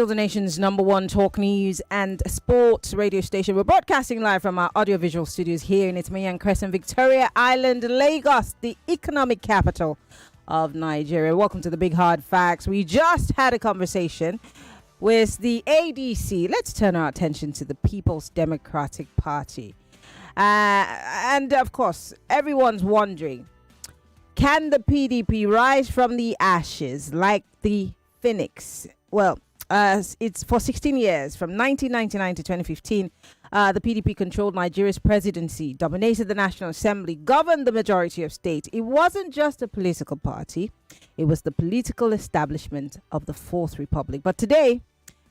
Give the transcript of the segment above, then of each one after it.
still the nation's #1 talk news and sports radio station. We're broadcasting live from our audiovisual studios here in Maryann Okon, Victoria Island, Lagos, the economic capital of Nigeria. Welcome to the Big Hard Facts. We just had a conversation with the ADC. Let's turn our attention to the People's Democratic Party. And of course, everyone's wondering, can the PDP rise from the ashes like the Phoenix? Well, it's for 16 years, from 1999 to 2015, the PDP controlled Nigeria's presidency, dominated the National Assembly, governed the majority of states. It wasn't just a political party, it was the political establishment of the Fourth Republic. But today,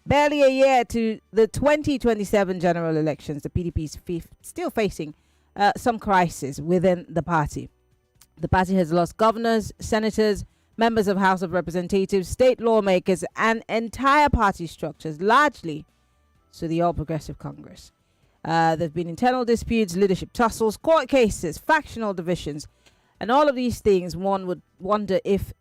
barely a year to the 2027 general elections, the PDP is still facing some crisis within the party. The party has lost governors, senators, members of House of Representatives, state lawmakers, and entire party structures, largely to the All Progressive Congress. There have been internal disputes, leadership tussles, court cases, factional divisions, and all of these things, one would wonder if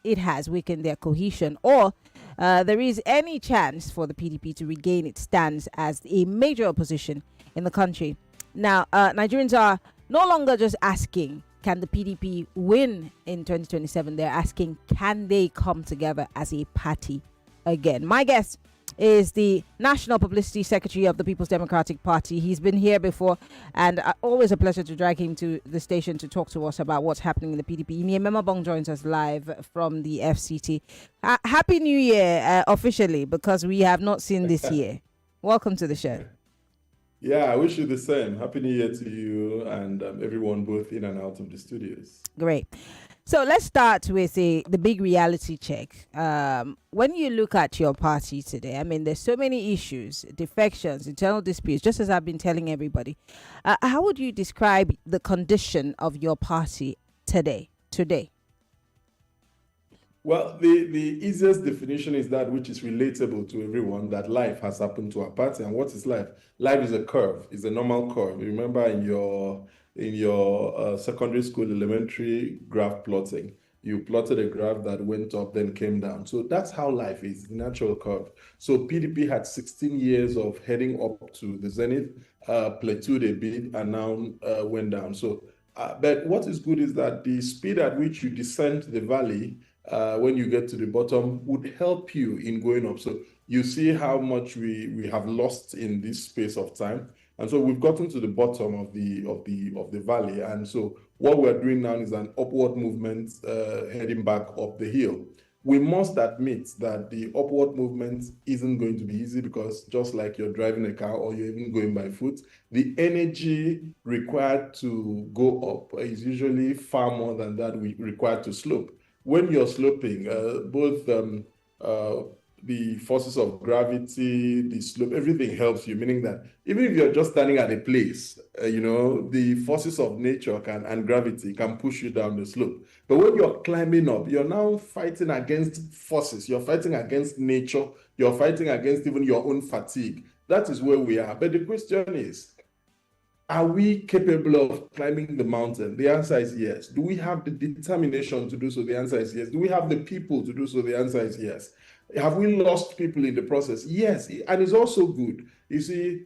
it has weakened their cohesion, or there is any chance for the PDP to regain its stance as a major opposition in the country. Now, Nigerians are no longer just asking, can the PDP win in 2027? They're asking, can they come together as a party again? My guest is the National Publicity Secretary of the People's Democratic Party. He's been here before, and always a pleasure to drag him to the station to talk to us about what's happening in the PDP. Ememobong joins us live from the FCT. Happy New Year, officially, because we have not seen this year. Welcome to the show. Yeah, I wish you the same. Happy New Year to you and everyone both in and out of the studios. Great. So let's start with the big reality check. When you look at your party today, I mean, there's so many issues, defections, internal disputes, just as I've been telling everybody. How would you describe the condition of your party today? Well, the easiest definition is that which is relatable to everyone, that life has happened to our party. And what is life? Life is a curve. It's a normal curve. You remember in your secondary school, elementary graph plotting, you plotted a graph that went up, then came down. So that's how life is, the natural curve. So PDP had 16 years of heading up to the zenith, plateaued a bit, and now went down. So, but what is good is that the speed at which you descend the valley when you get to the bottom would help you in going up. So you see how much we have lost in this space of time. And so we've gotten to the bottom of the valley. And so what we're doing now is an upward movement heading back up the hill. We must admit that the upward movement isn't going to be easy, because just like you're driving a car or you're even going by foot, the energy required to go up is usually far more than that required to slope. When you're sloping, both the forces of gravity, the slope, everything helps you, meaning that even if you're just standing at a place, the forces of nature and gravity can push you down the slope. But when you're climbing up, you're now fighting against forces. You're fighting against nature. You're fighting against even your own fatigue. That is where we are. But the question is, are we capable of climbing the mountain? The answer is yes. Do we have the determination to do so? The answer is yes. Do we have the people to do so? The answer is yes. Have we lost people in the process? Yes. And it's also good. You see,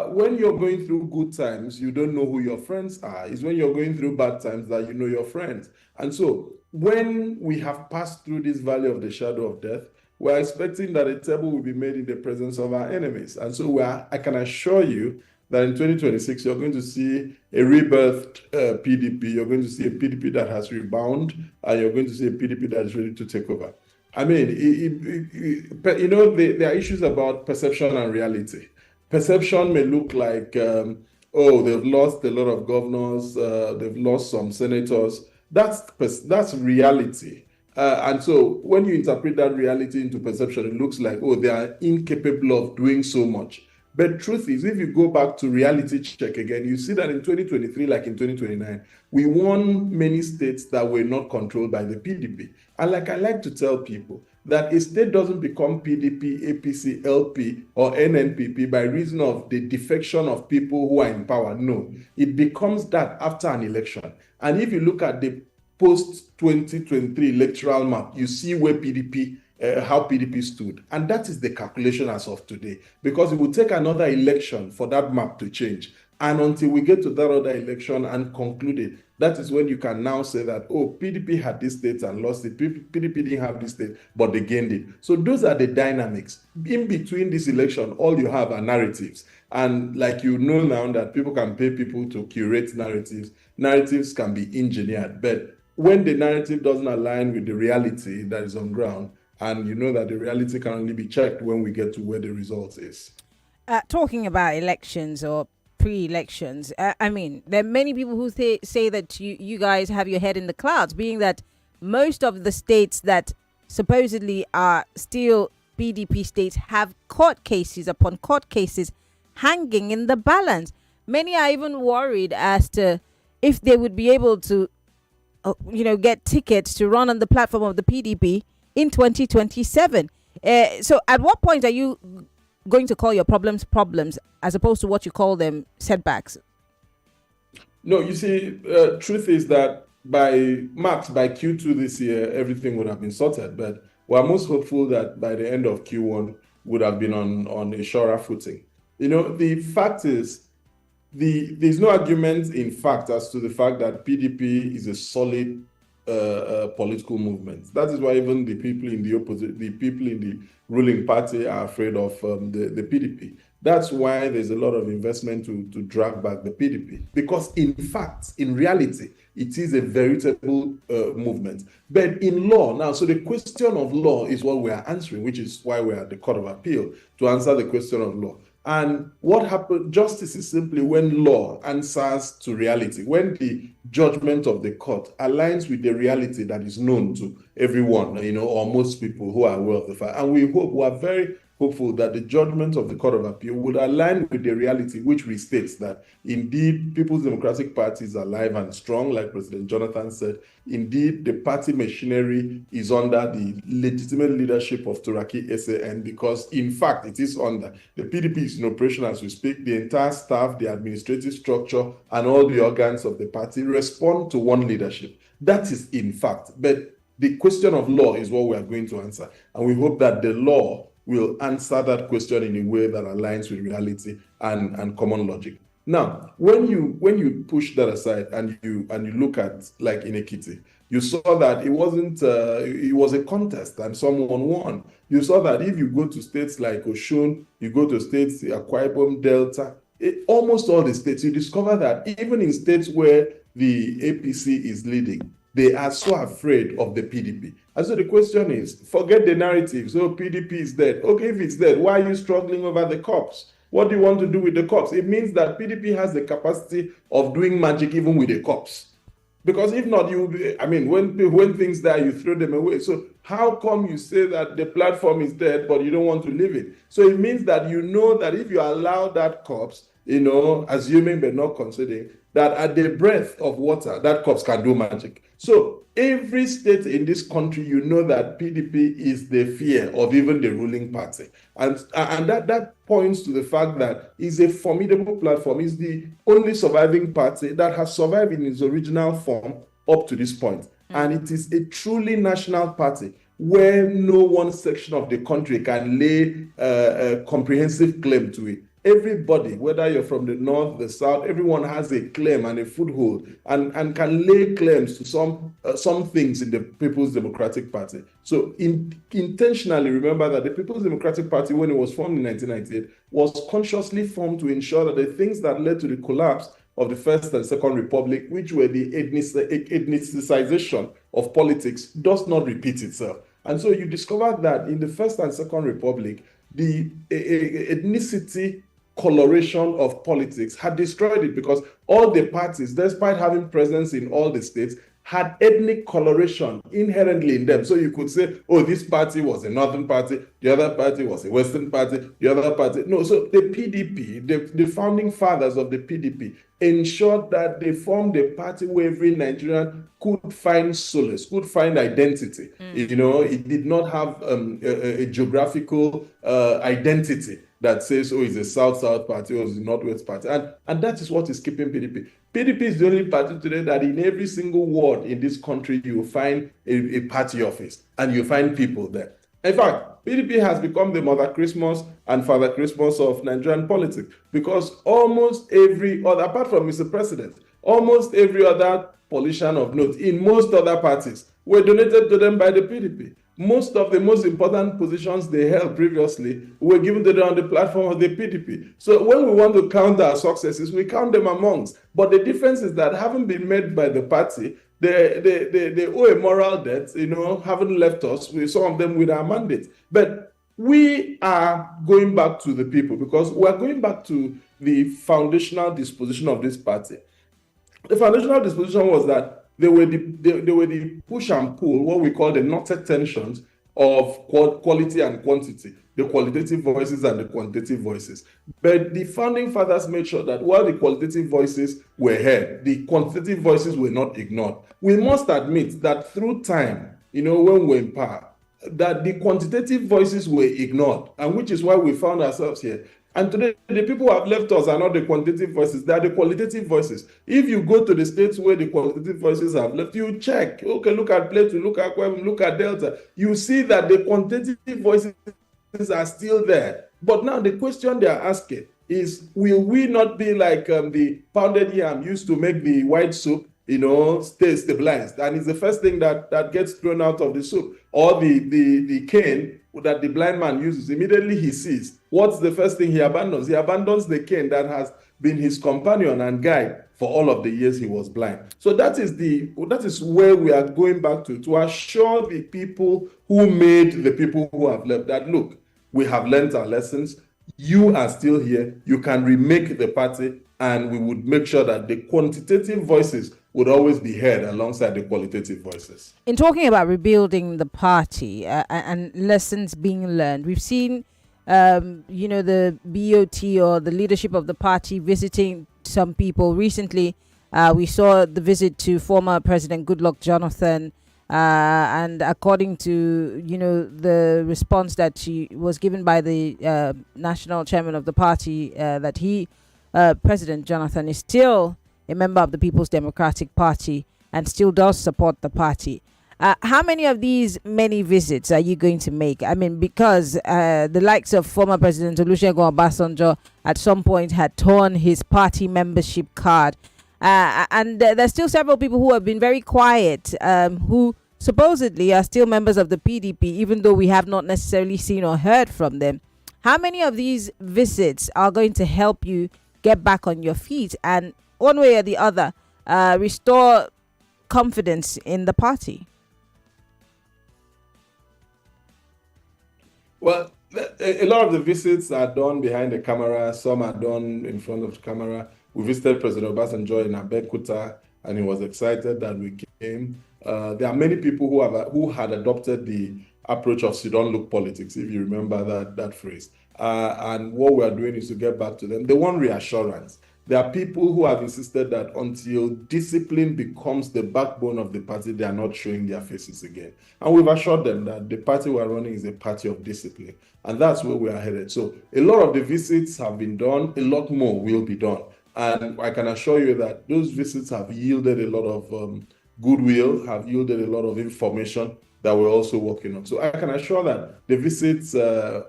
when you're going through good times, you don't know who your friends are. It's when you're going through bad times that you know your friends. And so when we have passed through this valley of the shadow of death, we're expecting that a table will be made in the presence of our enemies. And so I can assure you that in 2026, you're going to see a rebirthed PDP. You're going to see a PDP that has rebound, and you're going to see a PDP that is ready to take over. I mean, there are issues about perception and reality. Perception may look like, they've lost a lot of governors, they've lost some senators. That's reality. And so when you interpret that reality into perception, it looks like, they are incapable of doing so much. But truth is, if you go back to reality check again, you see that in 2023, like in 2029, we won many states that were not controlled by the PDP. And like I like to tell people, that a state doesn't become PDP, APC, LP, or NNPP by reason of the defection of people who are in power. No, it becomes that after an election. And if you look at the post-2023 electoral map, you see where PDP how PDP stood. And that is the calculation as of today, because it will take another election for that map to change. And until we get to that other election and conclude it, that is when you can now say that, oh, PDP had this state and lost it. PDP didn't have this state, but they gained it. So those are the dynamics. In between this election, all you have are narratives. And like you know now that people can pay people to curate narratives. Narratives can be engineered. But when the narrative doesn't align with the reality that is on ground, and you know that the reality can only be checked when we get to where the result is. Talking about elections or pre-elections, I mean, there are many people who say that you guys have your head in the clouds, being that most of the states that supposedly are still PDP states have court cases upon court cases hanging in the balance. Many are even worried as to if they would be able to, get tickets to run on the platform of the PDP in 2027. So at what point are you going to call your problems as opposed to what you call them setbacks? No, you see, truth is that by Q2 this year, everything would have been sorted. But we're most hopeful that by the end of Q1 would have been on a surer footing. The fact is, there's no argument in fact as to the fact that PDP is a solid political movement. That is why even the people in the opposite, the people in the ruling party are afraid of the PDP. That's why there's a lot of investment to drag back the PDP, because in fact, in reality, it is a veritable movement. But in law, now, so the question of law is what we are answering, which is why we're at the Court of Appeal, to answer the question of law. And what happened, justice is simply when law answers to reality, when the judgment of the court aligns with the reality that is known to everyone, or most people who are aware of the fact. And we are very hopeful that the judgment of the Court of Appeal would align with the reality, which restates that indeed People's Democratic Party is alive and strong, like President Jonathan said. Indeed, the party machinery is under the legitimate leadership of Turaki SAN, because in fact it is under. The PDP is in operation as we speak. The entire staff, the administrative structure, and all the organs of the party respond to one leadership. That is in fact. But the question of law is what we are going to answer. And we hope that the law will answer that question in a way that aligns with reality and common logic. Now, when you push that aside and you look at, like in Ekiti, you saw that it was a contest and someone won. You saw that if you go to states like Osun, you go to states Akwa Ibom, Delta, almost all the states, you discover that even in states where the APC is leading, they are so afraid of the PDP. And so the question is, forget the narrative. So PDP is dead. Okay, if it's dead, why are you struggling over the cops? What do you want to do with the cops? It means that PDP has the capacity of doing magic even with the cops. Because if not, when things die, you throw them away. So how come you say that the platform is dead, but you don't want to leave it? So it means that you know that if you allow that corpse, assuming but not considering, that at the breath of water, that corpse can do magic. So every state in this country, you know that PDP is the fear of even the ruling party. And that points to the fact that it's a formidable platform. It's the only surviving party that has survived in its original form up to this point. And it is a truly national party where no one section of the country can lay a comprehensive claim to it. Everybody, whether you're from the north, the south, everyone has a claim and a foothold and can lay claims to some things in the People's Democratic Party. So intentionally remember that the People's Democratic Party, when it was formed in 1998, was consciously formed to ensure that the things that led to the collapse of the First and Second Republic, which were the ethnicization of politics, does not repeat itself. And so you discover that in the First and Second Republic, the ethnicity coloration of politics had destroyed it, because all the parties, despite having presence in all the states, had ethnic coloration inherently in them. So you could say, oh, this party was a northern party, the other party was a western party, the other party. No, so the PDP, the founding fathers of the PDP, ensured that they formed a party where every Nigerian could find solace, could find identity. It did not have a geographical identity that says, oh, it's a South-South party or it's a Northwest party. And that is what is keeping PDP. PDP is the only party today that in every single ward in this country, you will find a party office and you find people there. In fact, PDP has become the Mother Christmas and Father Christmas of Nigerian politics, because almost every other, apart from Mr. President, almost every other politician of note in most other parties were donated to them by the PDP. Most of the most important positions they held previously were given to them on the platform of the PDP. So when we want to count our successes, we count them amongst. But the difference is that having been made by the party, they owe a moral debt, having left us with some of them with our mandate. But we are going back to the people, because we are going back to the foundational disposition of this party. The foundational disposition was that they were the push and pull, what we call the knotted tensions of quality and quantity, the qualitative voices and the quantitative voices. But the founding fathers made sure that while the qualitative voices were heard, the quantitative voices were not ignored. We must admit that through time, when we were in power, that the quantitative voices were ignored, and which is why we found ourselves here. And today, the people who have left us are not the quantitative voices, they are the qualitative voices. If you go to the states where the qualitative voices have left, you check, okay, look at Plateau, look at Kwem, look at Delta, you see that the quantitative voices are still there. But now the question they are asking is, will we not be like the pounded yam used to make the white soup, stay stabilized? And it's the first thing that gets thrown out of the soup. Or the cane that the blind man uses, immediately he sees, what's the first thing he abandons? He abandons the cane that has been his companion and guide for all of the years he was blind. So that is where we are going back to assure the people who made the people who have left that, look, we have learned our lessons. You are still here. You can remake the party, and we would make sure that the quantitative voices would always be heard alongside the qualitative voices. In talking about rebuilding the party and lessons being learned, we've seen, the BOT or the leadership of the party visiting some people. Recently, we saw the visit to former President Goodluck Jonathan, and according to, the response that she was given by the national chairman of the party, that President Jonathan is still a member of the People's Democratic Party and still does support the party. How many of these many visits are you going to make? I mean, because the likes of former President Olusegun Obasanjo at some point had torn his party membership card. And there's still several people who have been very quiet, who supposedly are still members of the PDP, even though we have not necessarily seen or heard from them. How many of these visits are going to help you get back on your feet and, one way or the other, restore confidence in the party? Well, a lot of the visits are done behind the camera. Some are done in front of the camera. We visited President Obasanjo in Abeokuta, and he was excited that we came. There are many people who had adopted the approach of "sit-down look politics," if you remember that phrase. And what we are doing is to get back to them. They want reassurance. There are people who have insisted that until discipline becomes the backbone of the party, they are not showing their faces again. And we've assured them that the party we're running is a party of discipline. And that's where we are headed. So a lot of the visits have been done. A lot more will be done. And I can assure you that those visits have yielded a lot of goodwill, have yielded a lot of information that we're also working on. So I can assure that the visits,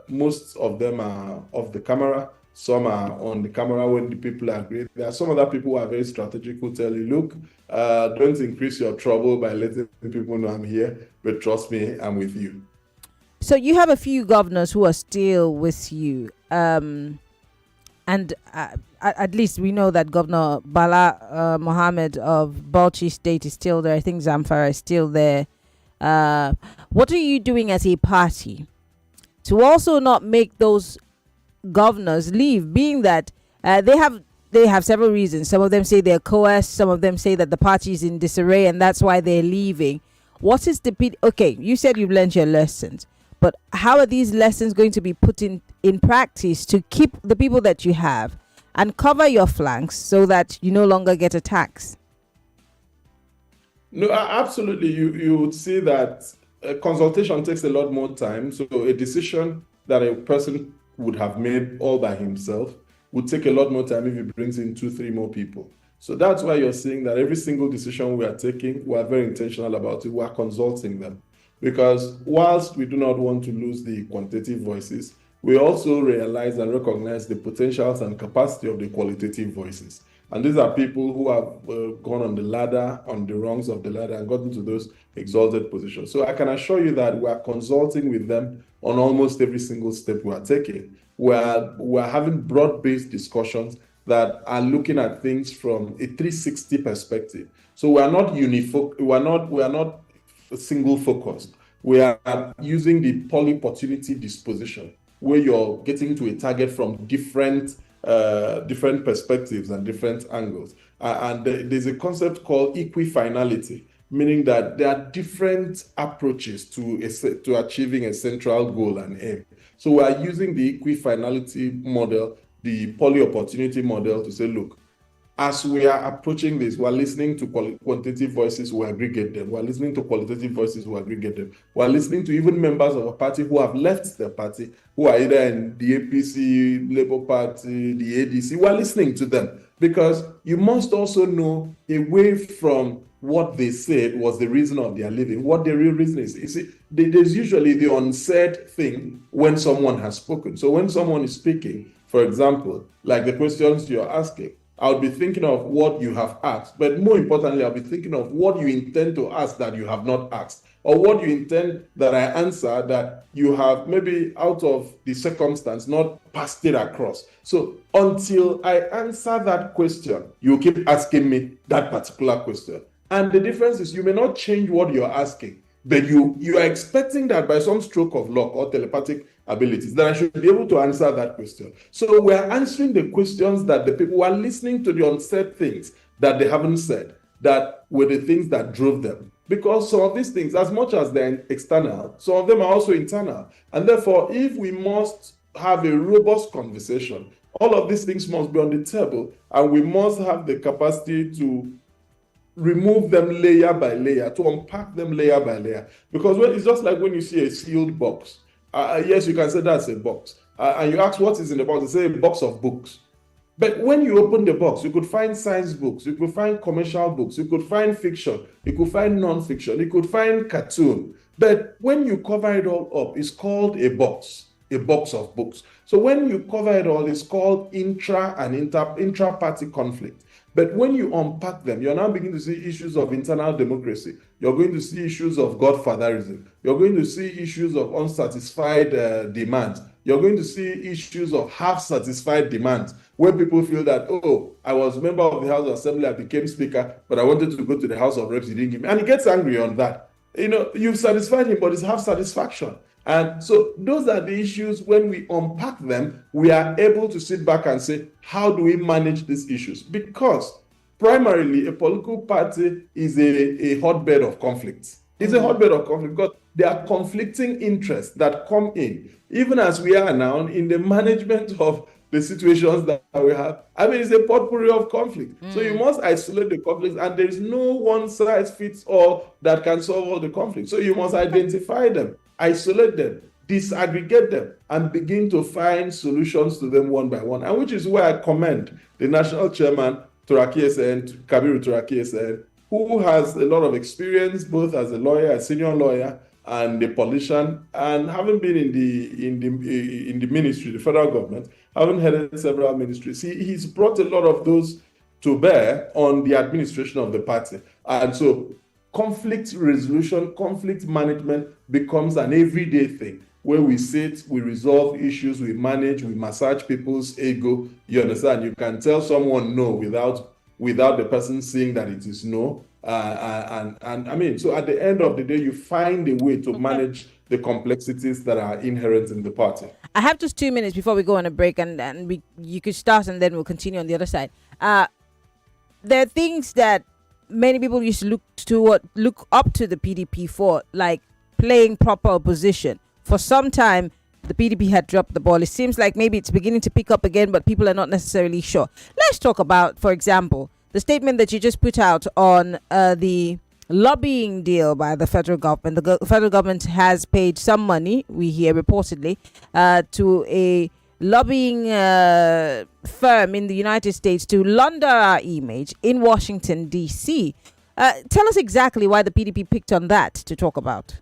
most of them are off the camera. Some are on the camera when the people agree. There are some other people who are very strategic who tell you, look, don't increase your trouble by letting people know I'm here, but trust me, I'm with you. So you have a few governors who are still with you. And at least we know that Governor Bala Mohammed of Bauchi State is still there. I think Zamfara is still there. What are you doing as a party to also not make those governors leave, being that they have several reasons? Some of them say they're coerced, some of them say that the party is in disarray and that's why they're leaving. What is okay, you said you've learned your lessons, but how are these lessons going to be put in practice to keep the people that you have and cover your flanks so that you no longer get attacks? No, absolutely. You would see that a consultation takes a lot more time. So a decision that a person would have made all by himself would take a lot more time if he brings in 2-3 more people. So that's why you're seeing that every single decision we are taking, we are very intentional about it. We are consulting them. Because whilst we do not want to lose the quantitative voices, we also realize and recognize the potentials and capacity of the qualitative voices. And these are people who have gone on the ladder, on the rungs of the ladder, and gotten to those exalted positions. So I can assure you that we are consulting with them on almost every single step we are taking. We're having broad-based discussions that are looking at things from a 360 perspective. So we are not single focused. We are using the polyopportunity disposition, where you're getting to a target from different perspectives and different angles. And there's a concept called equifinality, meaning that there are different approaches to achieving a central goal and aim. So we are using the equifinality model, the polyopportunity model, to say, look, as we are approaching this, we're listening to quantitative voices who aggregate them. We're listening to qualitative voices who aggregate them. We're listening to even members of a party who have left the party, who are either in the APC, Labour Party, the ADC. We're listening to them because you must also know, away from what they said was the reason of their living, what the real reason is. You see, there's usually the unsaid thing when someone has spoken. So when someone is speaking, for example, like the questions you're asking, I'll be thinking of what you have asked, but more importantly, I'll be thinking of what you intend to ask that you have not asked, or what you intend that I answer that you have maybe out of the circumstance not passed it across. So until I answer that question, you keep asking me that particular question. And the difference is you may not change what you're asking, but you are expecting that by some stroke of luck or telepathic abilities that I should be able to answer that question. So we're answering the questions that the people who are listening to the unsaid things that they haven't said, that were the things that drove them. Because some of these things, as much as they're external, some of them are also internal. And therefore, if we must have a robust conversation, all of these things must be on the table, and we must have the capacity to remove them layer by layer, to unpack them layer by layer. Because it's just like when you see a sealed box. Yes, you can say that's a box. And you ask what is in the box, they say a box of books. But when you open the box, you could find science books, you could find commercial books, you could find fiction, you could find non-fiction, you could find cartoon. But when you cover it all up, it's called a box of books. So when you cover it all, it's called intra-party conflict. But when you unpack them, you're now beginning to see issues of internal democracy. You're going to see issues of godfatherism. You're going to see issues of unsatisfied demands. You're going to see issues of half-satisfied demands, where people feel that, oh, I was a member of the House of Assembly, I became Speaker, but I wanted to go to the House of Reps, he didn't give me. And he gets angry on that. You've satisfied him, but it's half-satisfaction. And so those are the issues. When we unpack them, we are able to sit back and say, how do we manage these issues? Because primarily, a political party is a hotbed of conflict. It's a hotbed of conflict because there are conflicting interests that come in, even as we are now in the management of the situations that we have. I mean, it's a potpourri of conflict. So you must isolate the conflicts, and there is no one size fits all that can solve all the conflicts. So you must identify them, isolate them, disaggregate them, and begin to find solutions to them one by one. And which is where I commend the national chairman, Kabiru Turaki SN, who has a lot of experience, both as a lawyer, a senior lawyer, and a politician, and having been in the ministry, the federal government, having headed several ministries, he's brought a lot of those to bear on the administration of the party. And so conflict resolution, conflict management becomes an everyday thing, where we sit, we resolve issues, we manage, we massage people's ego. You understand? You can tell someone no without the person seeing that it is no. And I mean, so at the end of the day, you find a way to manage the complexities that are inherent in the party. I have just 2 minutes before we go on a break, and you could start and then we'll continue on the other side. There are things that many people used to look up to the PDP for, like playing proper opposition. For some time, the PDP had dropped the ball. It seems like maybe it's beginning to pick up again, but people are not necessarily sure. Let's talk about, for example, the statement that you just put out on the lobbying deal by the federal government. The federal government has paid some money, we hear reportedly, to a lobbying firm in the United States to launder our image in Washington, D.C. Tell us exactly why the PDP picked on that to talk about.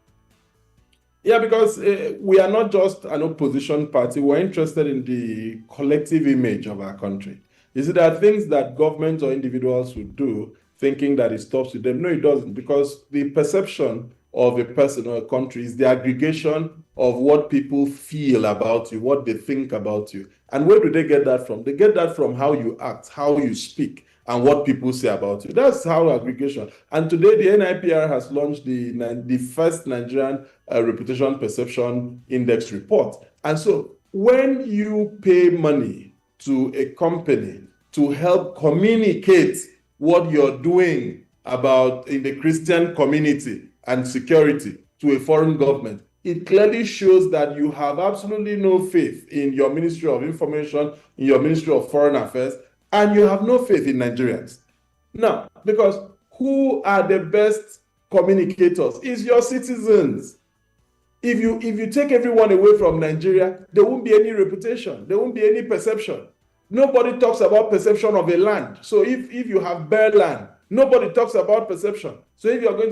Yeah, because we are not just an opposition party. We're interested in the collective image of our country. You see, there are things that governments or individuals would do thinking that it stops with them. No, it doesn't, because the perception of a person or a country is the aggregation of what people feel about you, what they think about you. And where do they get that from? They get that from how you act, how you speak, and what people say about you. That's how aggregation. And today, the NIPR has launched the first Nigerian Reputation Perception Index report. And so, when you pay money to a company to help communicate what you're doing about in the Christian community and security to a foreign government, it clearly shows that you have absolutely no faith in your Ministry of Information, in your Ministry of Foreign Affairs, and you have no faith in Nigerians. Now, because who are the best communicators? Is your citizens. If you take everyone away from Nigeria, there won't be any reputation, there won't be any perception. Nobody talks about perception of a land. So if you have bare land, nobody talks about perception. So if you're going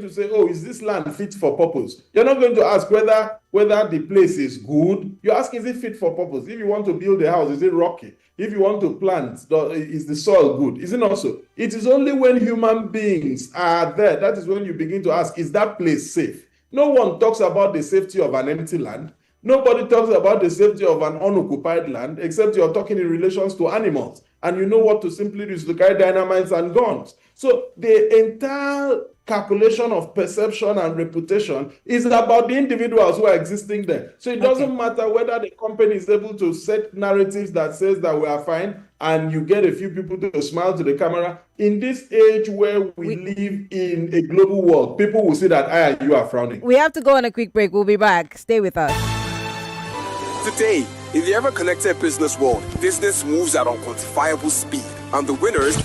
to say, oh, is this land fit for purpose? You're not going to ask whether the place is good. You ask, is it fit for purpose? If you want to build a house, is it rocky? If you want to plant, is the soil good? Is it not so? It is only when human beings are there, that is when you begin to ask, is that place safe? No one talks about the safety of an empty land. Nobody talks about the safety of an unoccupied land, except you're talking in relations to animals. And you know what to simply do is to carry dynamites and guns. So the entire calculation of perception and reputation is about the individuals who are existing there. So it doesn't matter whether the company is able to set narratives that says that we are fine and you get a few people to smile to the camera. In this age where we live in a global world, people will see that you are frowning. We have to go on a quick break. We'll be back. Stay with us. Today, in the ever-connected business world, business moves at unquantifiable speed, and the winners...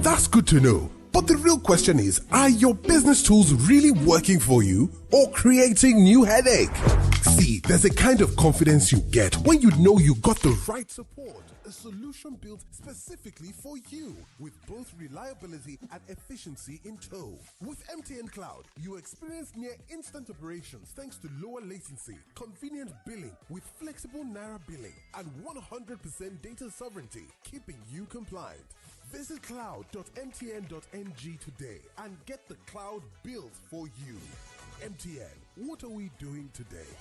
That's good to know. But the real question is, are your business tools really working for you or creating new headache? See, there's a kind of confidence you get when you know you got the right support. A solution built specifically for you with both reliability and efficiency in tow. With MTN Cloud, you experience near instant operations thanks to lower latency, convenient billing with flexible Naira billing, and 100% data sovereignty, keeping you compliant. Visit cloud.mtn.ng today and get the cloud built for you. MTN, what are we doing today?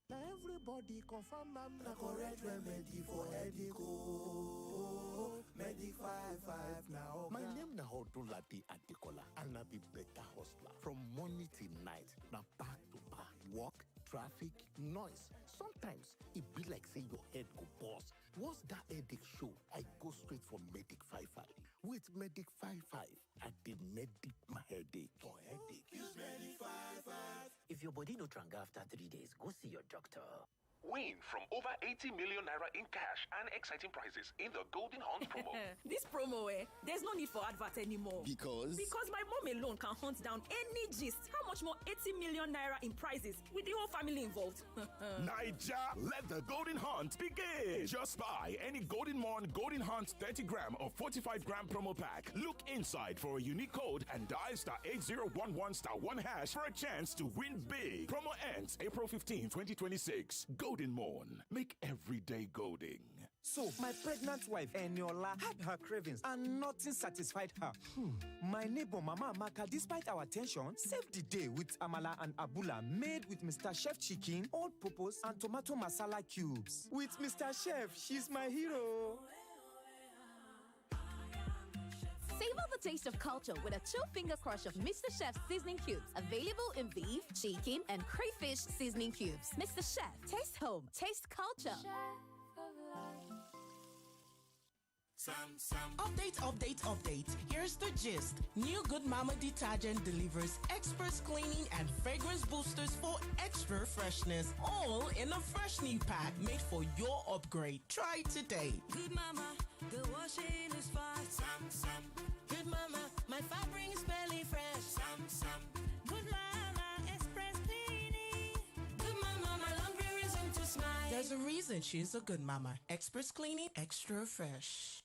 Everybody confirm I'm the correct remedy for headache. Medic 55 now. My name na Odunlade Adekola, and I be better hustler. From morning till night, now back to back. Work, traffic, noise. Sometimes it be like say your head go bust. What's that headache show? I go straight for Medic 55. With Medic 55, I did medic my headache. For headache, use Medic 55. If your body no tranga after 3 days, go see your doctor. Win from over 80 million naira in cash and exciting prizes in the Golden Hunt promo. This promo, there's no need for advert anymore. Because my mom alone can hunt down any gist. How much more 80 million naira in prizes with the whole family involved? Naija, let the Golden Hunt begin. Just buy any Golden Morn Golden Hunt 30 gram or 45 gram promo pack. Look inside for a unique code and dial *8011*1# for a chance to win big. Promo ends April 15, 2026. Golden Morn. Make every day golden. So, my pregnant wife, Eniola, had her cravings and nothing satisfied her. My neighbor, Mama Amaka, despite our tension, saved the day with amala and abula made with Mr. Chef chicken, all-purpose, and tomato masala cubes. With Mr. Chef, she's my hero. Savor the taste of culture with a two-finger crush of Mr. Chef's seasoning cubes. Available in beef, chicken, and crayfish seasoning cubes. Mr. Chef, taste home, taste culture. Update. Here's the gist. New Good Mama detergent delivers express cleaning and fragrance boosters for extra freshness, all in a fresh new pack made for your upgrade. Try it today. Good Mama, the washing is fast. Good Mama, my fabric is smelling fresh. Good Mama, express cleaning. Good Mama, my laundry reason to smile. There's a reason she's a good mama. Express cleaning, extra fresh.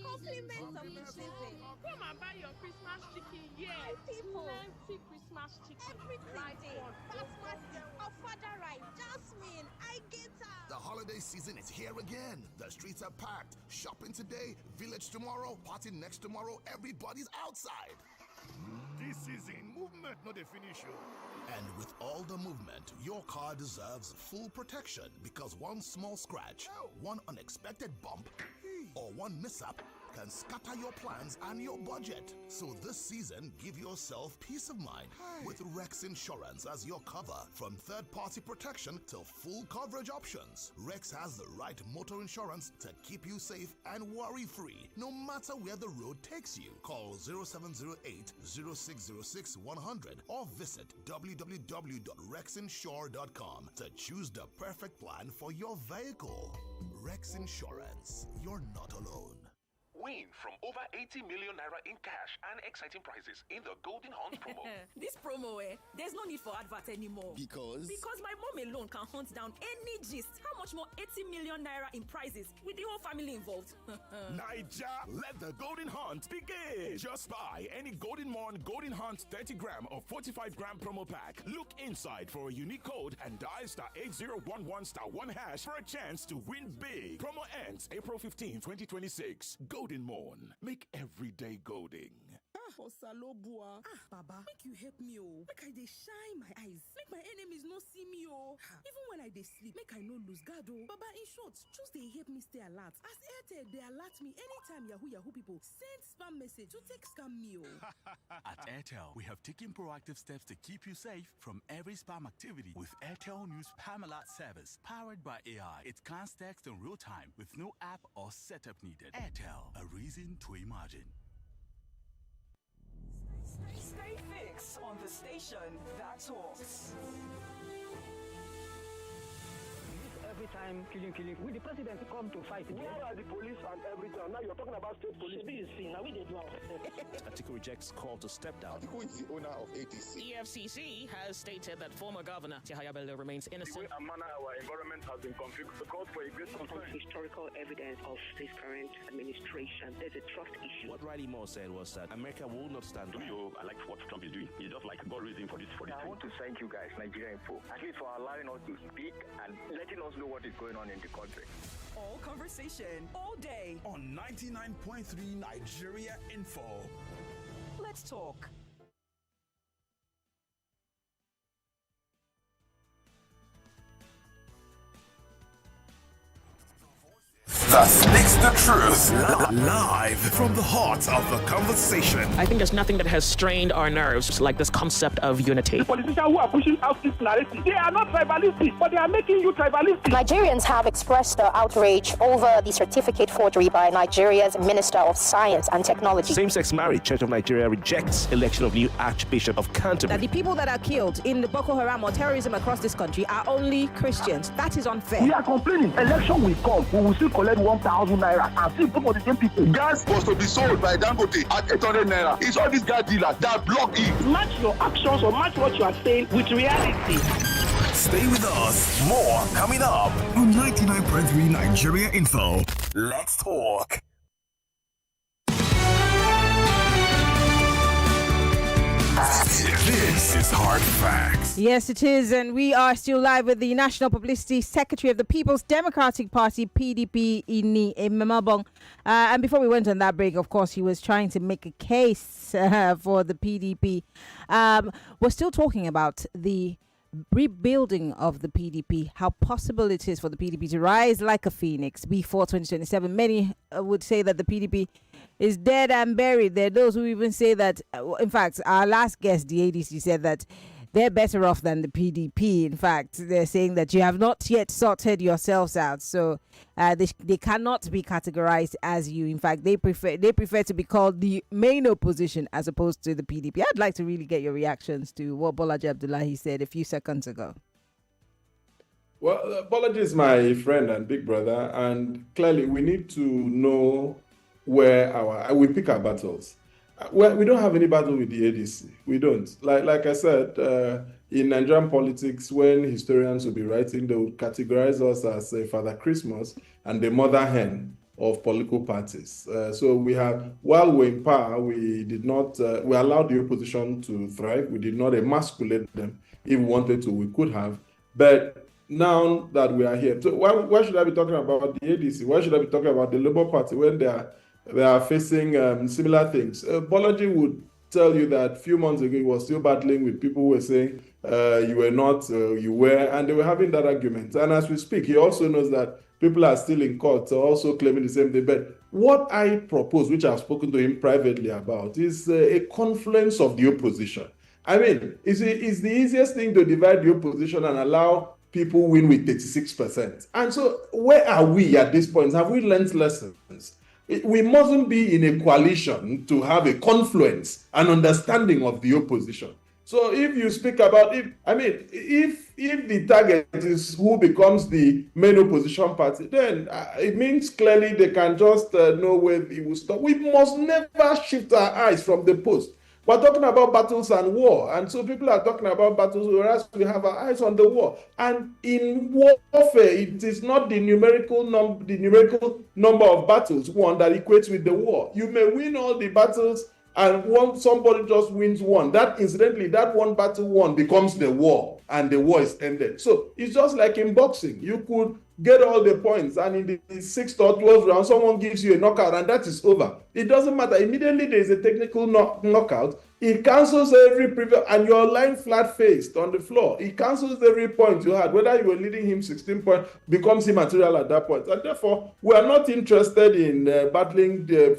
Call Compliments of the season. Come and buy your Christmas chicken here. People. Plenty Christmas chicken. Everything day. Basmati, Ofada rice, Jasmine, I get her. The holiday season is here again. The streets are packed. Shopping today, village tomorrow, party next tomorrow. Everybody's outside. This season, movement not the finish. And with all the movement, your car deserves full protection because one small scratch, one unexpected bump, or one mishap can scatter your plans and your budget. So this season, give yourself peace of mind with Rex Insurance as your cover. From third-party protection till full coverage options, Rex has the right motor insurance to keep you safe and worry-free, no matter where the road takes you. Call 0708-0606-100 or visit www.rexinsure.com to choose the perfect plan for your vehicle. Rex Insurance, you're not alone. Win from over 80 million naira in cash and exciting prizes in the Golden Hunt promo. This promo, there's no need for advert anymore. Because my mom alone can hunt down any gist. How much more 80 million naira in prizes with the whole family involved? Naija, let the Golden Hunt begin. Just buy any Golden Morn Golden Hunt 30 gram or 45 gram promo pack. Look inside for a unique code and dial *8011*1# for a chance to win big. Promo ends April 15, 2026. Golden Morn. Make every day golden. Osalobua. Baba, make you help me, oh. Make I dey shine my eyes. Make my enemies no see me, oh. Even when I dey sleep, make I no lose guard, oh. Baba, in short, just dey help me stay alert. As Airtel, they alert me anytime Yahoo people send spam message to take scam me, oh. At Airtel, we have taken proactive steps to keep you safe from every spam activity with Airtel News Spam Alert service powered by AI. It scans text in real time with no app or setup needed. Airtel, a reason to imagine. Stay fixed on the station that talks. Every time killing. Will the president come to fight again? Where are the police and everything? Now you're talking about state police. Now we did well. Atiku rejects call to step down. Atiku is the owner of ATC. EFCC has stated that former governor Yahaya Bello remains innocent. The way and manner our environment has been configured to cause for a great concern. Historical evidence of this current administration. There's a trust issue. What Riley Moore said was that America will not stand. I like what Trump is doing. He's just like God raising for this. I want to thank you guys, Nigeria Info, at least for allowing us to speak and letting us know what is going on in the country. All conversation, all day. On 99.3 Nigeria Info. Let's talk. That speaks the truth. Live from the heart of the conversation. I think there's nothing that has strained our nerves like this concept of unity. The politicians who are pushing out this narrative, they are not tribalistic, but they are making you tribalistic. Nigerians have expressed their outrage over the certificate forgery by Nigeria's Minister of Science and Technology. Same-sex marriage. Church of Nigeria rejects election of new Archbishop of Canterbury. That the people that are killed in the Boko Haram or terrorism across this country are only Christians. That is unfair. We are complaining. Election will come. We will still collect 1,000 naira and still put for the same people. Gas was to be sold by Dangote at 800 naira. It's all these gas dealers that block it. Match your actions or match what you are saying with reality. Stay with us. More coming up on 99.3 Nigeria Info. Let's talk. This is Hard Facts. Yes, it is, and we are still live with the National Publicity Secretary of the People's Democratic Party, PDP, Ememobong. And before we went on that break, of course, he was trying to make a case for the PDP. We're still talking about the rebuilding of the PDP, how possible it is for the PDP to rise like a phoenix before 2027. Many would say that the PDP is dead and buried. There are those who even say that, in fact, our last guest, the ADC, said that they're better off than the PDP. In fact, they're saying that you have not yet sorted yourselves out. So they cannot be categorized as you. In fact, they prefer to be called the main opposition as opposed to the PDP. I'd like to really get your reactions to what Bolaji Abdullahi said a few seconds ago. Well, Bolaji is my friend and big brother, and clearly we need to know where we pick our battles. Well, we don't have any battle with the ADC. We don't. Like I said, in Nigerian politics, when historians will be writing, they will categorize us as Father Christmas and the mother hen of political parties. So we have, while we're in power, we did not, we allowed the opposition to thrive. We did not emasculate them. If we wanted to, we could have. But now that we are here, so why should I be talking about the ADC? Why should I be talking about the Labour Party when they are facing similar things? Bolaji would tell you that a few months ago he was still battling with people who were saying you were not, you were, and they were having that argument. And as we speak, he also knows that people are still in court also claiming the same thing. But what I propose, which I've spoken to him privately about, is a confluence of the opposition. I mean, it's the easiest thing to divide the opposition and allow people win with 36%. And so where are we at this point? Have we learned lessons? We mustn't be in a coalition to have a confluence and understanding of the opposition. So if you speak about, if the target is who becomes the main opposition party, then it means clearly they can just know where it will stop. We must never shift our eyes from the post. We're talking about battles and war, and so people are talking about battles, whereas we have our eyes on the war. And in warfare, it is not the numerical number of battles won that equates with the war. You may win all the battles, and somebody just wins one. That incidentally, that one battle won becomes the war, and the war is ended. So it's just like in boxing. You could get all the points, and in the 6th or 12th round, someone gives you a knockout, and that is over. It doesn't matter. Immediately there is a technical knockout. It cancels every previous, and you're lying flat-faced on the floor. It cancels every point you had. Whether you were leading him 16 points becomes immaterial at that point. And therefore, we are not interested in battling the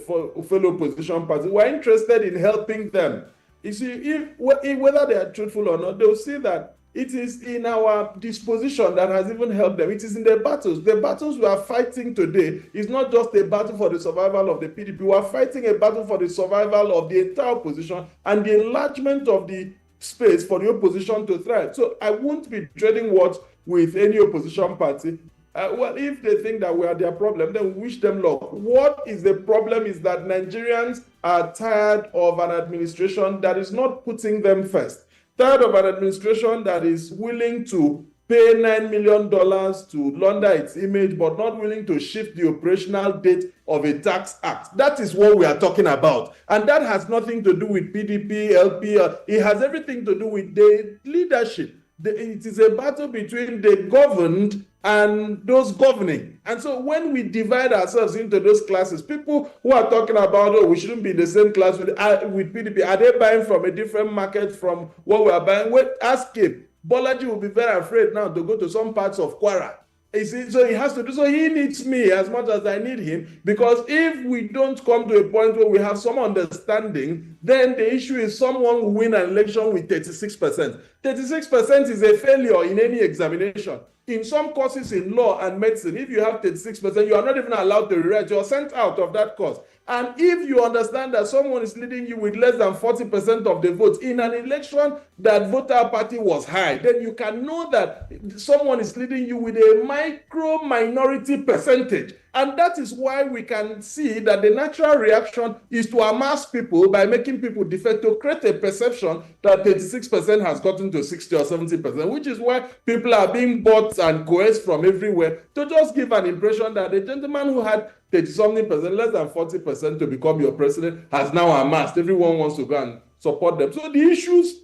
fellow opposition parties. We're interested in helping them. You see, whether they are truthful or not, they'll see that it is in our disposition that has even helped them. It is in the battles. The battles we are fighting today is not just a battle for the survival of the PDP. We are fighting a battle for the survival of the entire opposition and the enlargement of the space for the opposition to thrive. So I won't be trading words with any opposition party. Well, if they think that we are their problem, then we wish them luck. What is the problem is that Nigerians are tired of an administration that is not putting them first. Tired of an administration that is willing to pay $9 million to launder its image, but not willing to shift the operational date of a tax act. That is what we are talking about. And that has nothing to do with PDP, LP. It has everything to do with the leadership. It is a battle between the governed and those governing. And so when we divide ourselves into those classes, people who are talking about, we shouldn't be in the same class with PDP, are they buying from a different market from what we are buying? Wait, ask him. Bolaji will be very afraid now to go to some parts of Kwara. So he has to do, so he needs me as much as I need him, because if we don't come to a point where we have some understanding, then the issue is someone will win an election with 36%. 36% is a failure in any examination. In some courses in law and medicine, if you have 36%, you are not even allowed to rewrite. You are sent out of that course. And if you understand that someone is leading you with less than 40% of the votes in an election that voter party was high, then you can know that someone is leading you with a micro minority percentage. And that is why we can see that the natural reaction is to amass people by making people defect, to create a perception that 36% has gotten to 60 or 70%, which is why people are being bought and coerced from everywhere to just give an impression that the gentleman who had 30-something percent, less than 40% to become your president, has now amassed. Everyone wants to go and support them. So the issues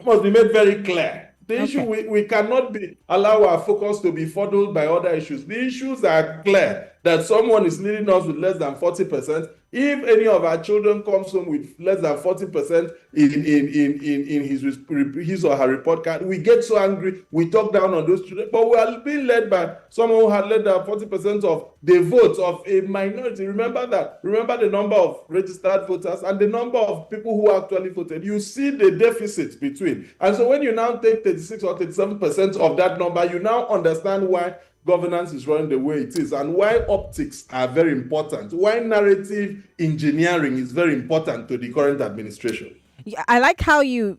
must be made very clear. The issue, we cannot allow our focus to be fuddled by other issues. The issues are clear, that someone is leading us with less than 40%. If any of our children comes home with less than 40% in his or her report card, we get so angry, we talk down on those children. But we are being led by someone who had led than 40% of the votes of a minority. Remember that. Remember the number of registered voters and the number of people who actually voted. You see the deficit between. And so when you now take 36 or 37% of that number, you now understand why governance is running the way it is, and why optics are very important, why narrative engineering is very important to the current administration. Yeah, I like how you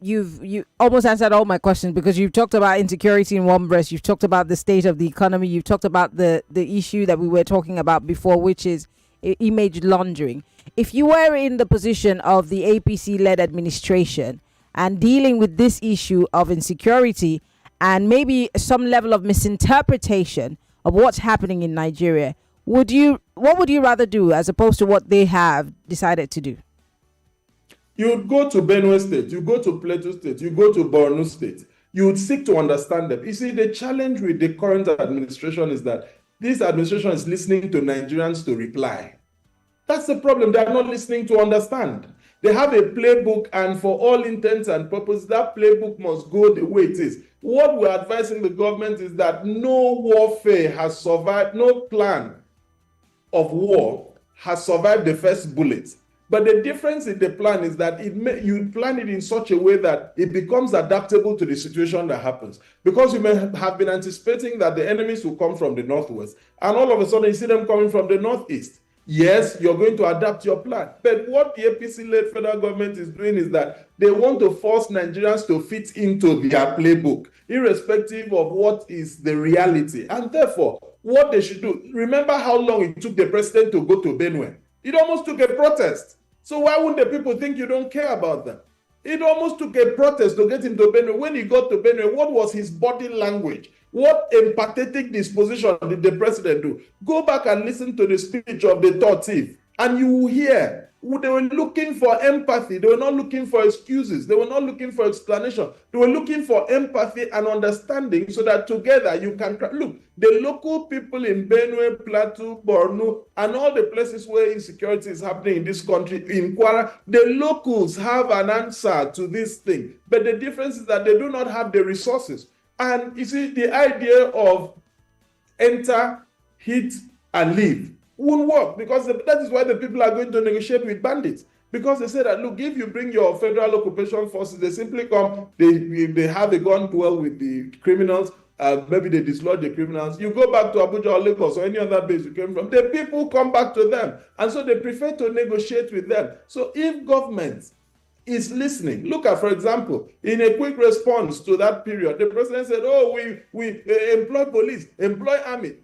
almost answered all my questions, because you've talked about insecurity in one breast, you've talked about the state of the economy, you've talked about the issue that we were talking about before, which is image laundering. If you were in the position of the APC-led administration and dealing with this issue of insecurity and maybe some level of misinterpretation of what's happening in Nigeria, what would you rather do as opposed to what they have decided to do? You would go to Benue State, you go to Plateau State, you go to Borno State. You would seek to understand them. You see, the challenge with the current administration is that this administration is listening to Nigerians to reply. That's the problem. They are not listening to understand. They have a playbook, and for all intents and purposes, that playbook must go the way it is. What we're advising the government is that no warfare has survived, no plan of war has survived the first bullet. But the difference in the plan is that you plan it in such a way that it becomes adaptable to the situation that happens. Because you may have been anticipating that the enemies will come from the northwest, and all of a sudden you see them coming from the northeast. Yes, you're going to adapt your plan. But what the APC-led federal government is doing is that they want to force Nigerians to fit into their playbook, irrespective of what is the reality. And therefore, what they should do, remember how long it took the president to go to Benue. It almost took a protest. So why wouldn't the people think you don't care about them? It almost took a protest to get him to Benue. When he got to Benue, what was his body language? What empathetic disposition did the president do? Go back and listen to the speech of the third chief, and you will hear they were looking for empathy. They were not looking for excuses. They were not looking for explanation. They were looking for empathy and understanding so that together you can look. The local people in Benue, Plateau, Borno, and all the places where insecurity is happening in this country, in Kwara, the locals have an answer to this thing. But the difference is that they do not have the resources. And you see, the idea of enter, hit, and leave won't work, because that is why the people are going to negotiate with bandits. Because they say that, look, if you bring your federal occupation forces, they simply come, they have a gun duel with the criminals, maybe they dislodge the criminals. You go back to Abuja or Lagos or any other base you came from, the people come back to them. And so they prefer to negotiate with them. So if government is listening. Look at, for example, in a quick response to that period, the president said, oh, we employ police, employ army.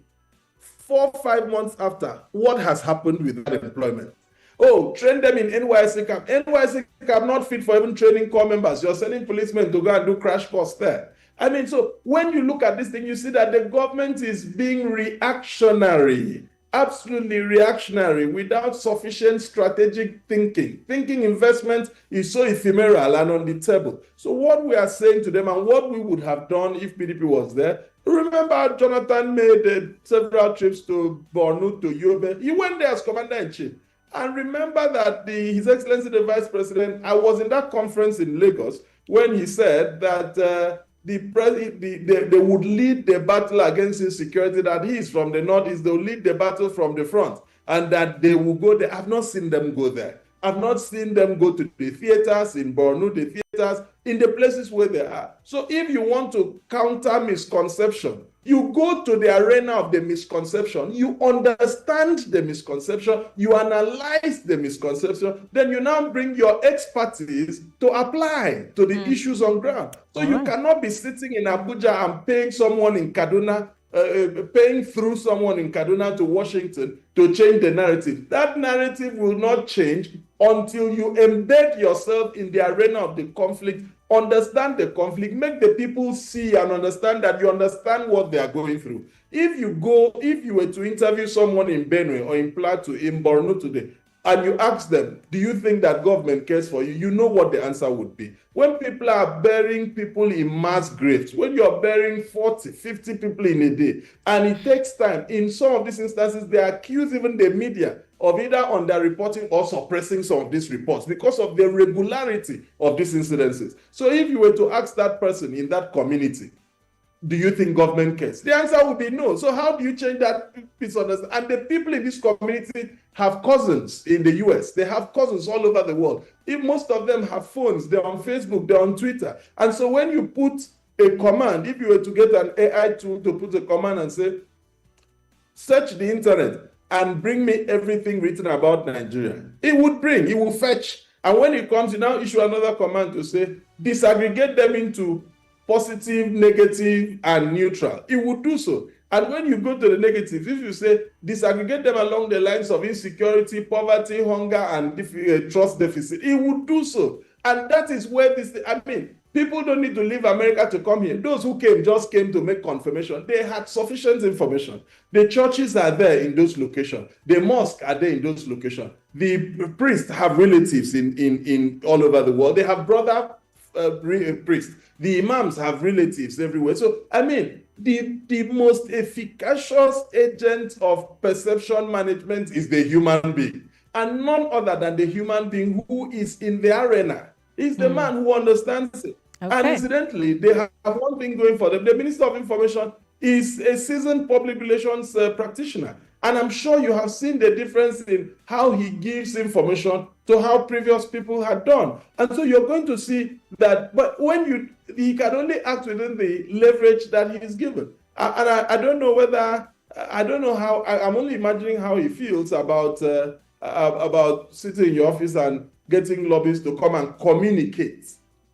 4 or 5 months after, what has happened with that employment? Oh, train them in NYSC camp. NYSC camp not fit for even training corps members. You're sending policemen to go and do crash course there. I mean, so when you look at this thing, you see that the government is being reactionary. Absolutely reactionary, without sufficient strategic thinking. Thinking investment is so ephemeral and on the table. So what we are saying to them, and what we would have done if PDP was there, remember Jonathan made several trips to Borno, to Yobe. He went there as commander-in-chief. And remember that His Excellency the Vice President, I was in that conference in Lagos when he said that they would lead the battle against insecurity, that he is from the northeast, they will lead the battle from the front, and that they will go there. I've not seen them go there. I've not seen them go to the theaters in Borno, the theaters in the places where they are. So if you want to counter misconception, you go to the arena of the misconception, you understand the misconception, you analyze the misconception, then you now bring your expertise to apply to the issues on ground. So you cannot be sitting in Abuja and paying someone in Kaduna, paying through someone in Kaduna to Washington to change the narrative. That narrative will not change until you embed yourself in the arena of the conflict, understand the conflict, make the people see and understand that you understand what they are going through. If you were to interview someone in Benue or in Plateau, in Borno today, and you ask them, do you think that government cares for you? You know what the answer would be. When people are burying people in mass graves, when you're burying 40, 50 people in a day, and it takes time, in some of these instances, they accuse even the media of either underreporting or suppressing some of these reports because of the regularity of these incidences. So if you were to ask that person in that community, do you think government cares? The answer would be no. So how do you change that misunderstanding? And the people in this community have cousins in the US. They have cousins all over the world. If most of them have phones, they're on Facebook, they're on Twitter. And so when you put a command, if you were to get an AI tool to put a command and say, search the internet and bring me everything written about Nigeria, it will fetch. And when it comes, you now issue another command to say, disaggregate them into positive, negative, and neutral. It would do so. And when you go to the negative, if you say disaggregate them along the lines of insecurity, poverty, hunger, and trust deficit, it would do so. And that is where People don't need to leave America to come here. Those who came just came to make confirmation. They had sufficient information. The churches are there in those locations. The mosques are there in those locations. The priests have relatives in all over the world. They have brother priests. The imams have relatives everywhere. So, I mean, the most efficacious agent of perception management is the human being. And none other than the human being who is in the arena. Is the man who understands it. Okay. And incidentally, they have one thing going for them. The Minister of Information is a seasoned public relations practitioner. And I'm sure you have seen the difference in how he gives information to how previous people had done. And so you're going to see that, but when he can only act within the leverage that he is given. I don't know whether, I don't know how, I'm only imagining how he feels about sitting in your office and getting lobbyists to come and communicate,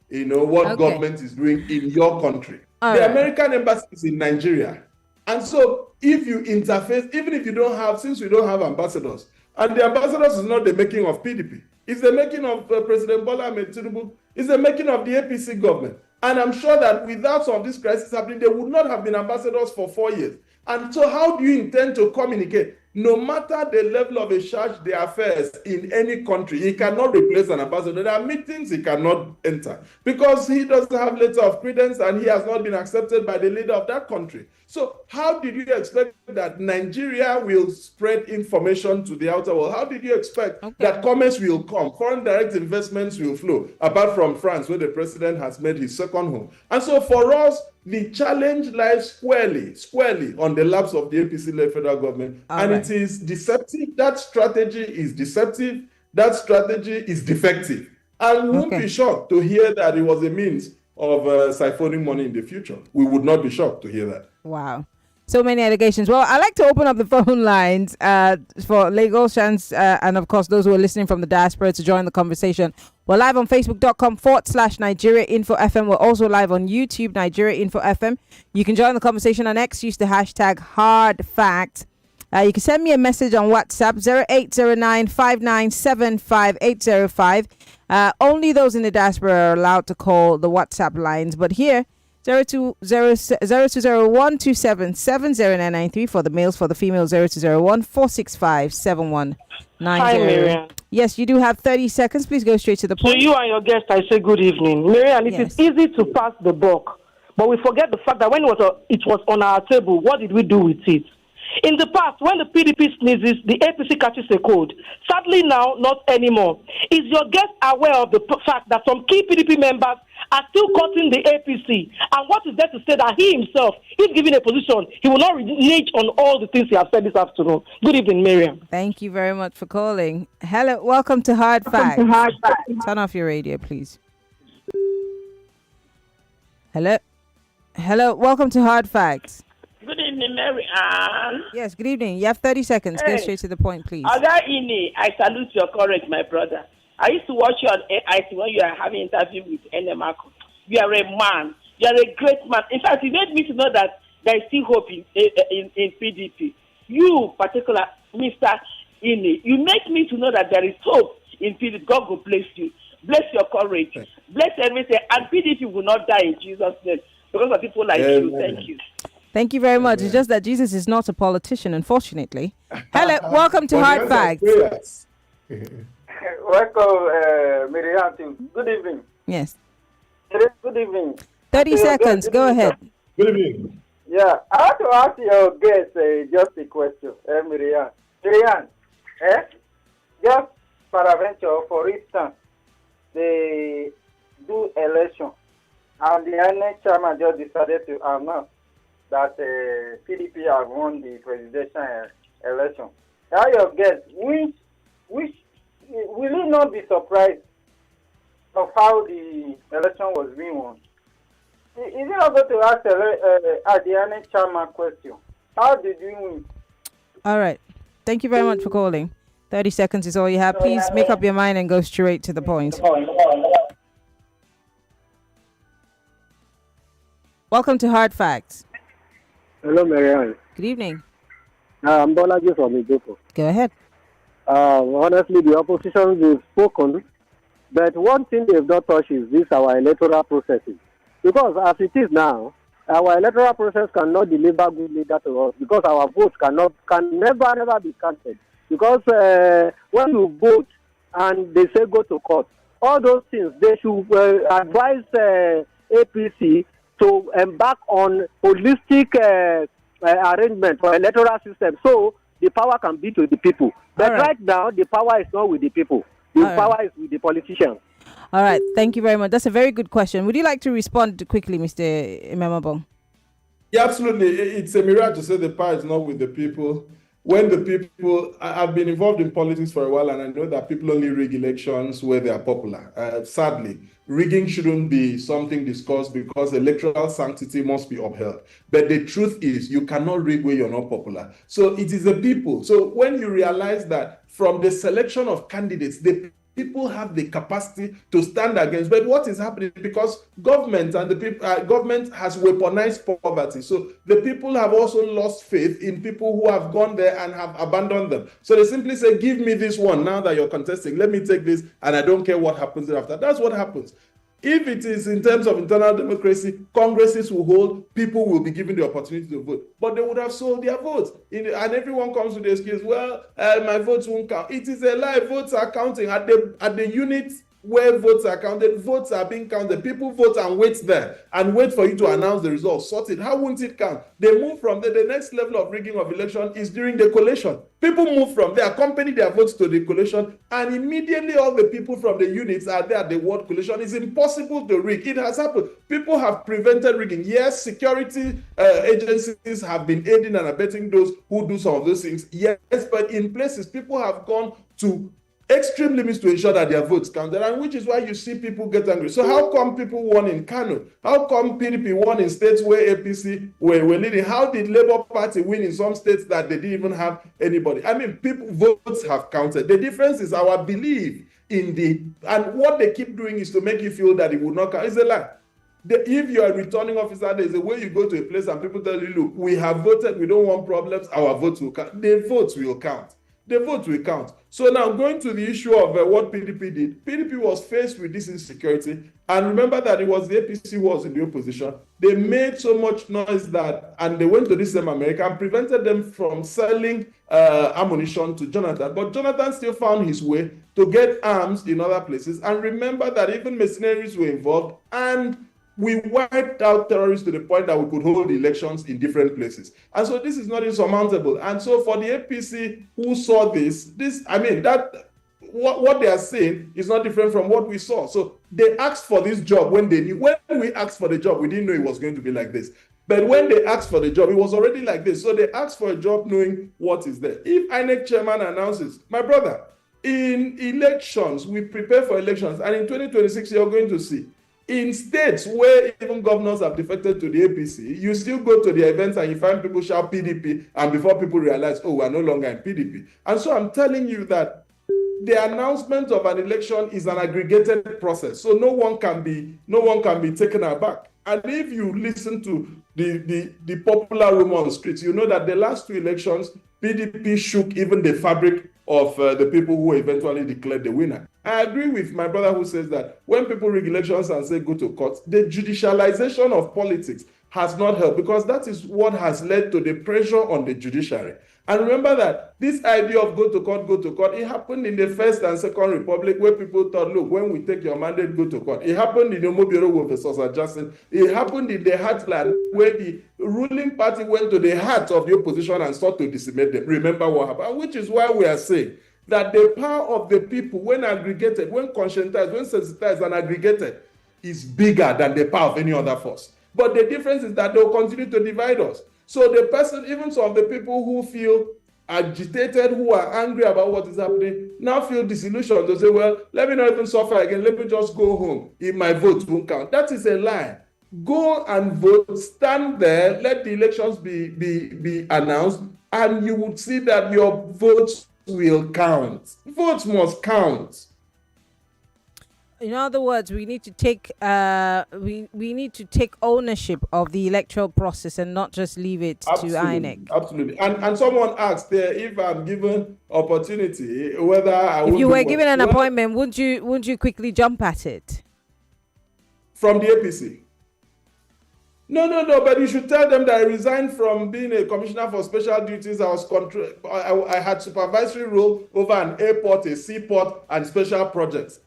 what government is doing in your country. American embassy is in Nigeria. And so if you interface, even if you don't have, since we don't have ambassadors, and the ambassadors is not the making of PDP, it's the making of President Bola Ahmed Tinubu, it's the making of the APC government. And I'm sure that without some of this crisis happening, they would not have been ambassadors for 4 years. And so how do you intend to communicate? No matter the level of a charge the affairs in any country, he cannot replace an ambassador. There are meetings he cannot enter because he doesn't have letter of credence and he has not been accepted by the leader of that country. So how did you expect that Nigeria will spread information to the outer world? How did you expect that commerce will come, foreign direct investments will flow, apart from France, where the president has made his second home? And so for us, the challenge lies squarely on the laps of the APC-led federal government. It is deceptive. That strategy is deceptive. That strategy is defective. And we won't be shocked to hear that it was a means of siphoning money in the future. We would not be shocked to hear that. Wow. So many allegations. Well, I'd like to open up the phone lines for Lagosians and, of course, those who are listening from the diaspora to join the conversation. We're live on Facebook.com/Nigeria Info FM. We're also live on YouTube, Nigeria Info FM. You can join the conversation on X. Use the hashtag HardFact. You can send me a message on WhatsApp 0809-597-5805. Only those in the diaspora are allowed to call the WhatsApp lines. But here, 0201277093 for the males, for the females 0201-465-7190. Hi, Maryann. Yes, you do have 30 seconds. Please go straight to the point. To you and your guest, I say good evening. Maryann, it is easy to pass the buck, but we forget the fact that when it was on our table, what did we do with it? In the past, when the PDP sneezes, the APC catches a cold. Sadly now, not anymore. Is your guest aware of the fact that some key PDP members are still cutting the APC? And what is there to say that he himself, if given a position, he will not renege on all the things he has said this afternoon? Good evening, Maryann. Thank you very much for calling. Hello, welcome to Hard Facts. Turn off your radio, please. Hello, welcome to Hard Facts. Good evening, Maryann. Yes, good evening. You have 30 seconds. Get straight to the point, please. Oga Ini, I salute your courage, my brother. I used to watch you on AIT when you are having interview with Ememobong. You are a man. You are a great man. In fact, you made me to know that there is still hope in PDP. You, particular, Mr. Ini, you make me to know that there is hope in PDP. God will bless you. Bless your courage. Bless everything. And PDP will not die in Jesus' name because of people like you. Thank you. Thank you very much. It's just that Jesus is not a politician, unfortunately. Hello, welcome to Hard Facts. Welcome, Maryann. Good evening. Yes. Good evening. 30 seconds. Go ahead. Good evening. Yeah, I want to ask your guest just a question, Maryann. Maryann, just paraventure, for instance, they do election, and the INEC chairman just decided to announce that PDP have won the presidential election. Now your guess, which will you not be surprised of how the election was being won? Is it not going to ask the chairman question? How did you win? All right. Thank you very much for calling. 30 seconds is all you have. Please make up your mind and go straight to the point. Welcome to Hard Facts. Hello, Maryann. Good evening. I'm Bolaji from Ijopo. Go ahead. Honestly, the opposition is spoken. But one thing they've not touched is this our electoral processes. Because as it is now, our electoral process cannot deliver good leader to us because our votes can never be counted. Because when you vote and they say go to court, all those things, they should advise APC to embark on holistic arrangement for electoral system so the power can be to the people. But right now, the power is not with the people. The power is with the politicians. All right. Thank you very much. That's a very good question. Would you like to respond quickly, Mr. Ememobong? Yeah, absolutely. It's a mirage to say the power is not with the people. When the people, I've been involved in politics for a while, and I know that people only rig elections where they are popular. Sadly, rigging shouldn't be something discussed because electoral sanctity must be upheld. But the truth is, you cannot rig where you're not popular. So it is the people. So when you realize that from the selection of candidates, the people have the capacity to stand against. But what is happening? Because government and the people, government has weaponized poverty. So the people have also lost faith in people who have gone there and have abandoned them. So they simply say, give me this one now that you're contesting. Let me take this, and I don't care what happens after. That's what happens. If it is in terms of internal democracy, congresses will hold, people will be given the opportunity to vote. But they would have sold their votes. And everyone comes with the excuse, well, my votes won't count. It is a lie. Votes are counting. At the unit where votes are counted, votes are being counted. People vote and wait there and wait for you to announce the results. Sort it. How won't it count? They move from there. The next level of rigging of election is during the collation. People move from there, accompany their votes to the collation, and immediately all the people from the units are there at the word collation. It's impossible to rig. It has happened. People have prevented rigging. Yes, security agencies have been aiding and abetting those who do some of those things. Yes, but in places, people have gone to extreme limits to ensure that their votes counted, and which is why you see people get angry. So how come people won in Kano? How come PDP won in states where APC were leading? How did Labour Party win in some states that they didn't even have anybody? I mean, people votes have counted. The difference is our belief in and what they keep doing is to make you feel that it will not count. It's a lie. If you are a returning officer, there's a way you go to a place and people tell you, look, we have voted, we don't want problems, our votes will count. The votes will count. The vote will count. So now going to the issue of what PDP did, PDP was faced with this insecurity. And remember that it was the APC who was in the opposition. They made so much noise and they went to this same America and prevented them from selling ammunition to Jonathan. But Jonathan still found his way to get arms in other places. And remember that even mercenaries were involved, and we wiped out terrorists to the point that we could hold elections in different places. And so this is not insurmountable. And so for the APC who saw what they are saying is not different from what we saw. So they asked for this job when they knew. When we asked for the job, we didn't know it was going to be like this. But when they asked for the job, it was already like this. So they asked for a job knowing what is there. If INEC chairman announces, my brother, in elections, we prepare for elections, and in 2026, you're going to see, in states where even governors have defected to the APC, you still go to the events and you find people shout PDP, and before people realize, oh, we're no longer in PDP. And so I'm telling you that the announcement of an election is an aggregated process. So no one can be taken aback. And if you listen to the popular rumor on the streets, you know that the last two elections, PDP shook even the fabric of the people who eventually declared the winner. I agree with my brother who says that when people rig elections and say go to court, the judicialization of politics has not helped, because that is what has led to the pressure on the judiciary. And remember that this idea of go to court, it happened in the First and Second Republic, where people thought, look, when we take your mandate, go to court. It happened in the Ememobong versus Jackson. It happened in the Heartland, where the ruling party went to the heart of the opposition and sought to decimate them. Remember what happened, which is why we are saying that the power of the people, when aggregated, when conscientized, when sensitized and aggregated, is bigger than the power of any other force. But the difference is that they will continue to divide us. So the person, even some of the people who feel agitated, who are angry about what is happening, now feel disillusioned. They say, well, let me not even suffer again. Let me just go home if my vote won't count. That is a lie. Go and vote, stand there, let the elections be announced, and you would see that your votes will count. Votes must count. In other words, we need to take we need to take ownership of the electoral process and not just leave it to INEC. Absolutely. And someone asked if I'm given opportunity, whether I would. If you were given an appointment, wouldn't you quickly jump at it? From the APC? No, but you should tell them that I resigned from being a commissioner for special duties. I had supervisory role over an airport, a seaport, and special projects.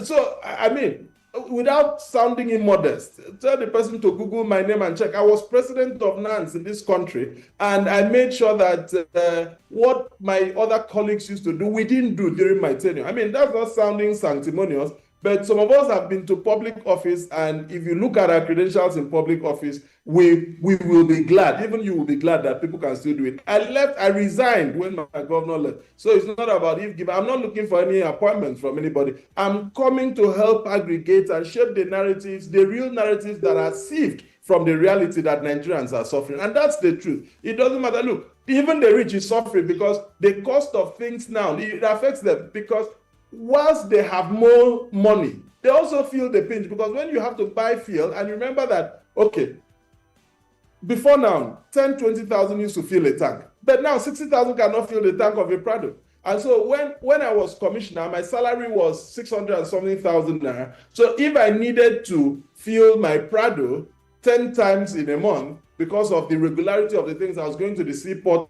So, I mean, without sounding immodest, tell the person to Google my name and check. I was president of NANS in this country, and I made sure that what my other colleagues used to do, we didn't do during my tenure. I mean, that's not sounding sanctimonious, but some of us have been to public office, and if you look at our credentials in public office, we will be glad, even you will be glad that people can still do it. I resigned when my governor left. So it's not about if given. I'm not looking for any appointments from anybody. I'm coming to help aggregate and shape the narratives, the real narratives that are sieved from the reality that Nigerians are suffering. And that's the truth. It doesn't matter. Look, even the rich is suffering because the cost of things now, it affects them because whilst they have more money, they also feel the pinch because when you have to buy fuel, and remember that, okay, before now, 10, 20,000 used to fill a tank, but now 60,000 cannot fill the tank of a Prado. And so when I was commissioner, my salary was 600 and something thousand naira. So if I needed to fill my Prado 10 times in a month because of the regularity of the things, I was going to the seaport,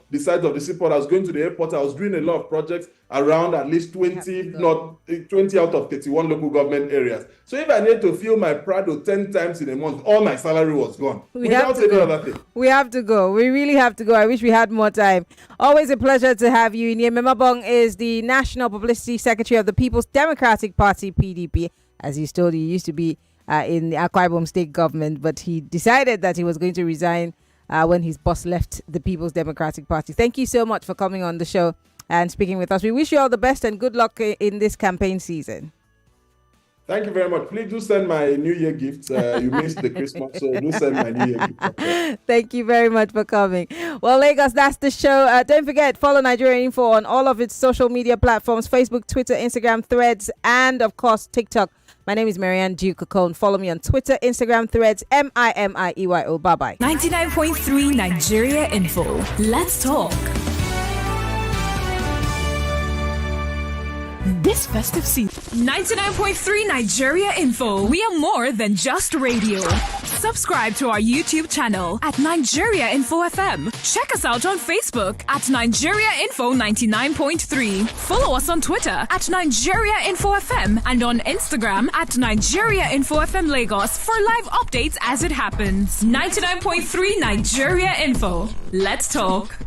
the side of the seaport, I was going to the airport, I was doing a lot of projects around at least 20 out of 31 local government areas. So if I need to fill my Prado 10 times in a month, all my salary was gone. Without any other thing. We have to go. We really have to go. I wish we had more time. Always a pleasure to have you. Ememobong is the National Publicity Secretary of the People's Democratic Party, PDP. As he told you, he used to be in the Akwa Ibom state government, but he decided that he was going to resign when his boss left the People's Democratic Party. Thank you so much for coming on the show and speaking with us. We wish you all the best and good luck in this campaign season. Thank you very much. Please do send my New Year gifts. You missed the Christmas, so do send my New Year gifts. Thank you very much for coming. Well, Lagos, that's the show. Don't forget, follow Nigerian Info on all of its social media platforms, Facebook, Twitter, Instagram, Threads, and of course, TikTok. My name is Maryann Okon. Follow me on Twitter, Instagram, Threads, MIMIEYO. Bye-bye. 99.3 Nigeria Info. Let's talk. This festive season. 99.3 Nigeria Info. We are more than just radio. Subscribe to our YouTube channel at Nigeria Info FM. Check us out on Facebook at Nigeria Info 99.3. Follow us on Twitter at Nigeria Info FM and on Instagram at Nigeria Info FM Lagos for live updates as it happens. 99.3 Nigeria Info. Let's talk.